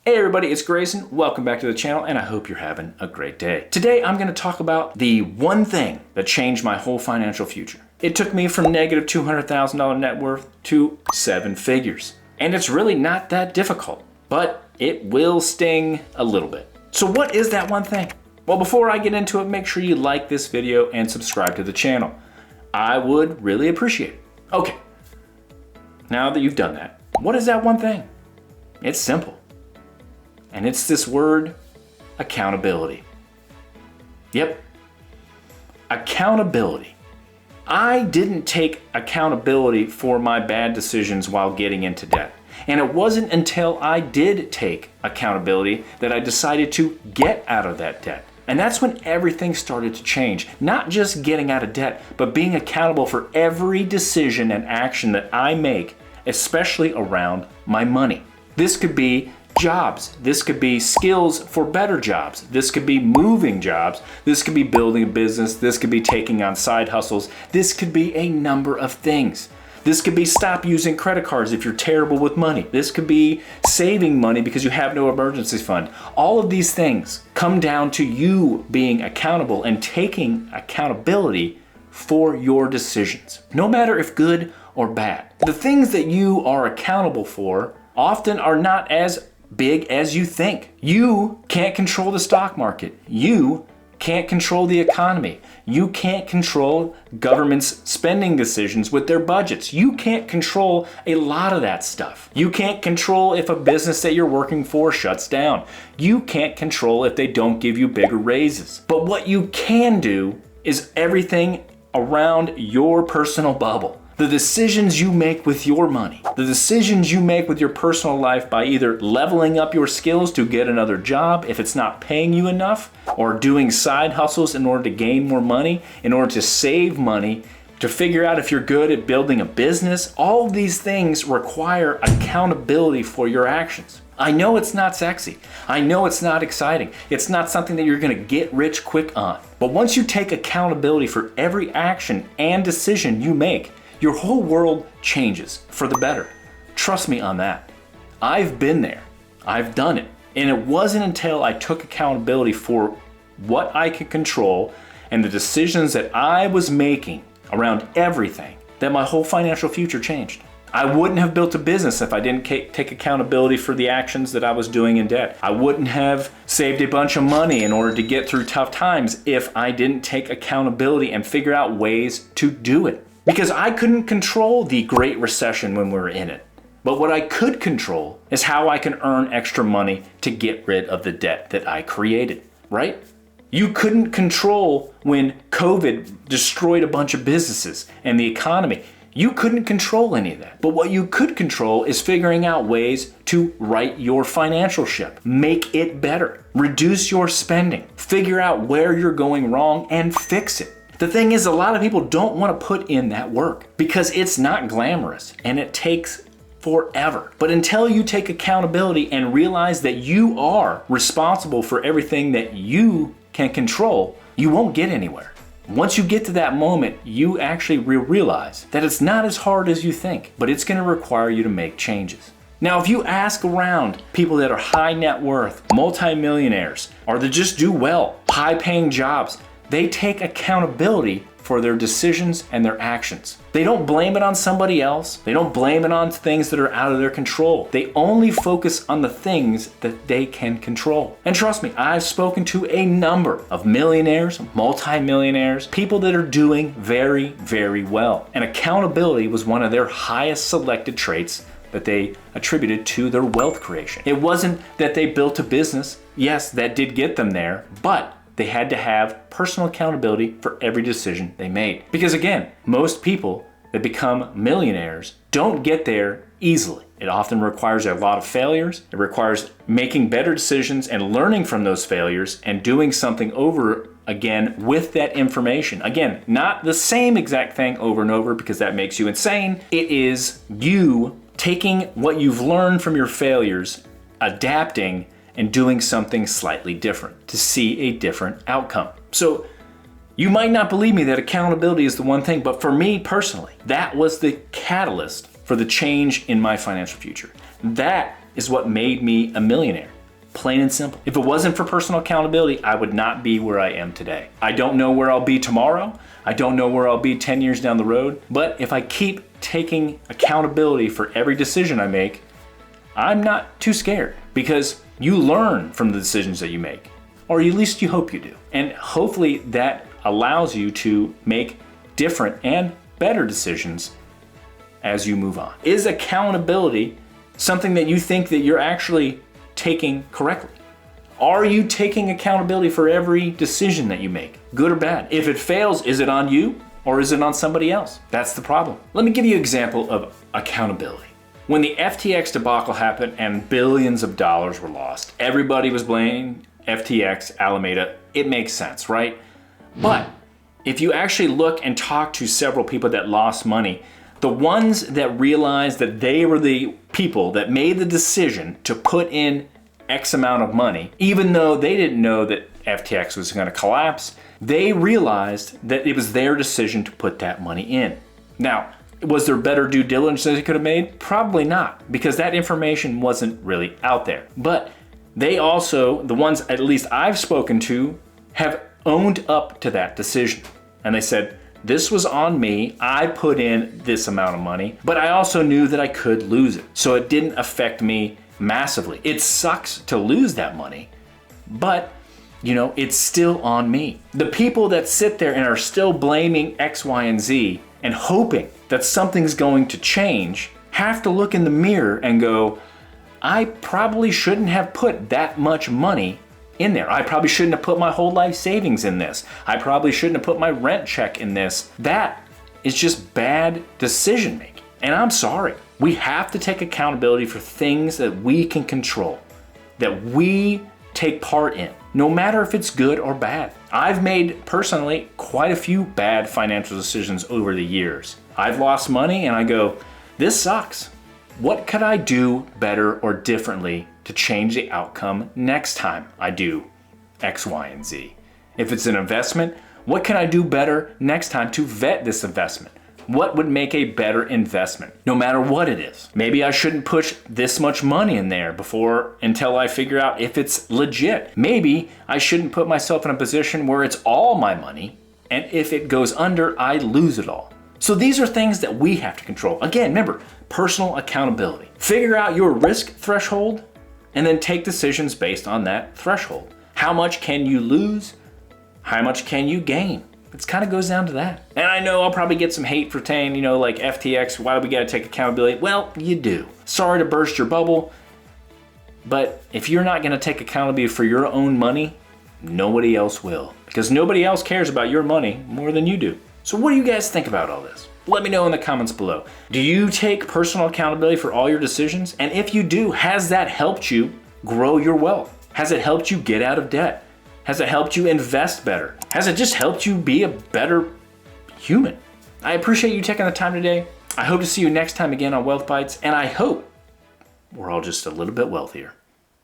Hey everybody, it's Grayson. Welcome back to the channel and I hope you're having a great day. Today I'm going to talk about the one thing that changed my whole financial future. It took me from negative $200,000 net worth to 7 figures. And it's really not that difficult, but it will sting a little bit. So what is that one thing? Well, before I get into it, make sure you like this video and subscribe to the channel. I would really appreciate it. Okay, now that you've done that, what is that one thing? It's simple. And it's this word, accountability. Yep, accountability. I didn't take accountability for my bad decisions while getting into debt. And it wasn't until I did take accountability that I decided to get out of that debt. And that's when everything started to change. Not just getting out of debt, but being accountable for every decision and action that I make, especially around my money. This could be jobs. This could be skills for better jobs. This could be moving jobs. This could be building a business. This could be taking on side hustles. This could be a number of things. This could be stop using credit cards if you're terrible with money. This could be saving money because you have no emergency fund. All of these things come down to you being accountable and taking accountability for your decisions, no matter if good or bad. The things that you are accountable for often are not as big as you think. You can't control the stock market. You can't control the economy. You can't control government's spending decisions with their budgets. You can't control a lot of that stuff. You can't control if a business that you're working for shuts down. You can't control if they don't give you bigger raises. But what you can do is everything around your personal bubble. The decisions you make with your money, the decisions you make with your personal life by either leveling up your skills to get another job if it's not paying you enough, or doing side hustles in order to gain more money, in order to save money, to figure out if you're good at building a business. All of these things require accountability for your actions. I know it's not sexy. I know it's not exciting. It's not something that you're gonna get rich quick on. But once you take accountability for every action and decision you make, your whole world changes for the better. Trust me on that. I've been there. I've done it. And it wasn't until I took accountability for what I could control and the decisions that I was making around everything that my whole financial future changed. I wouldn't have built a business if I didn't take accountability for the actions that I was doing in debt. I wouldn't have saved a bunch of money in order to get through tough times if I didn't take accountability and figure out ways to do it. Because I couldn't control the Great Recession when we were in it. But what I could control is how I can earn extra money to get rid of the debt that I created, right? You couldn't control when COVID destroyed a bunch of businesses and the economy. You couldn't control any of that. But what you could control is figuring out ways to right your financial ship, make it better, reduce your spending, figure out where you're going wrong and fix it. The thing is, a lot of people don't want to put in that work because it's not glamorous and it takes forever. But until you take accountability and realize that you are responsible for everything that you can control, you won't get anywhere. Once you get to that moment, you actually realize that it's not as hard as you think, but it's going to require you to make changes. Now, if you ask around people that are high net worth, multimillionaires, or that just do well, high paying jobs, they take accountability for their decisions and their actions. They don't blame it on somebody else. They don't blame it on things that are out of their control. They only focus on the things that they can control. And trust me, I've spoken to a number of millionaires, multimillionaires, people that are doing very, very well. And accountability was one of their highest selected traits that they attributed to their wealth creation. It wasn't that they built a business. Yes, that did get them there, but they had to have personal accountability for every decision they made. Because again, most people that become millionaires don't get there easily. It often requires a lot of failures. It requires making better decisions and learning from those failures and doing something over again with that information. Again, not the same exact thing over and over because that makes you insane. It is you taking what you've learned from your failures, adapting, and doing something slightly different to see a different outcome. So you might not believe me that accountability is the one thing, but for me personally, that was the catalyst for the change in my financial future. That is what made me a millionaire. Plain and simple. If it wasn't for personal accountability, I would not be where I am today. I don't know where I'll be tomorrow. I don't know where I'll be 10 years down the road. But if I keep taking accountability for every decision I make, I'm not too scared, because you learn from the decisions that you make, or at least you hope you do. And hopefully that allows you to make different and better decisions as you move on. Is accountability something that you think that you're actually taking correctly? Are you taking accountability for every decision that you make, good or bad? If it fails, is it on you or is it on somebody else? That's the problem. Let me give you an example of accountability. When the FTX debacle happened and billions of dollars were lost, everybody was blaming FTX, Alameda. It makes sense, right? But if you actually look and talk to several people that lost money, the ones that realized that they were the people that made the decision to put in X amount of money, even though they didn't know that FTX was going to collapse, they realized that it was their decision to put that money in. Now, was there better due diligence they could have made? Probably not, because that information wasn't really out there. But they also, the ones at least I've spoken to, have owned up to that decision. And they said, this was on me, I put in this amount of money, but I also knew that I could lose it. So it didn't affect me massively. It sucks to lose that money, but it's still on me. The people that sit there and are still blaming X, Y, and Z and hoping that something's going to change have to look in the mirror and go, I probably shouldn't have put that much money in there. I probably shouldn't have put my whole life savings in this. I probably shouldn't have put my rent check in this. That is just bad decision making. And I'm sorry. We have to take accountability for things that we can control, that we take part in, no matter if it's good or bad. I've made personally quite a few bad financial decisions over the years. I've lost money and I go, this sucks. What could I do better or differently to change the outcome next time I do X, Y, and Z? If it's an investment, what can I do better next time to vet this investment? What would make a better investment, no matter what it is? Maybe I shouldn't push this much money in there until I figure out if it's legit. Maybe I shouldn't put myself in a position where it's all my money, and if it goes under, I lose it all. So these are things that we have to control. Again, remember, personal accountability. Figure out your risk threshold and then take decisions based on that threshold. How much can you lose? How much can you gain? It kind of goes down to that. And I know I'll probably get some hate for saying, like FTX, why do we got to take accountability? Well, you do. Sorry to burst your bubble, but if you're not going to take accountability for your own money, nobody else will. Because nobody else cares about your money more than you do. So what do you guys think about all this? Let me know in the comments below. Do you take personal accountability for all your decisions? And if you do, has that helped you grow your wealth? Has it helped you get out of debt? Has it helped you invest better? Has it just helped you be a better human? I appreciate you taking the time today. I hope to see you next time again on Wealth Bites, and I hope we're all just a little bit wealthier.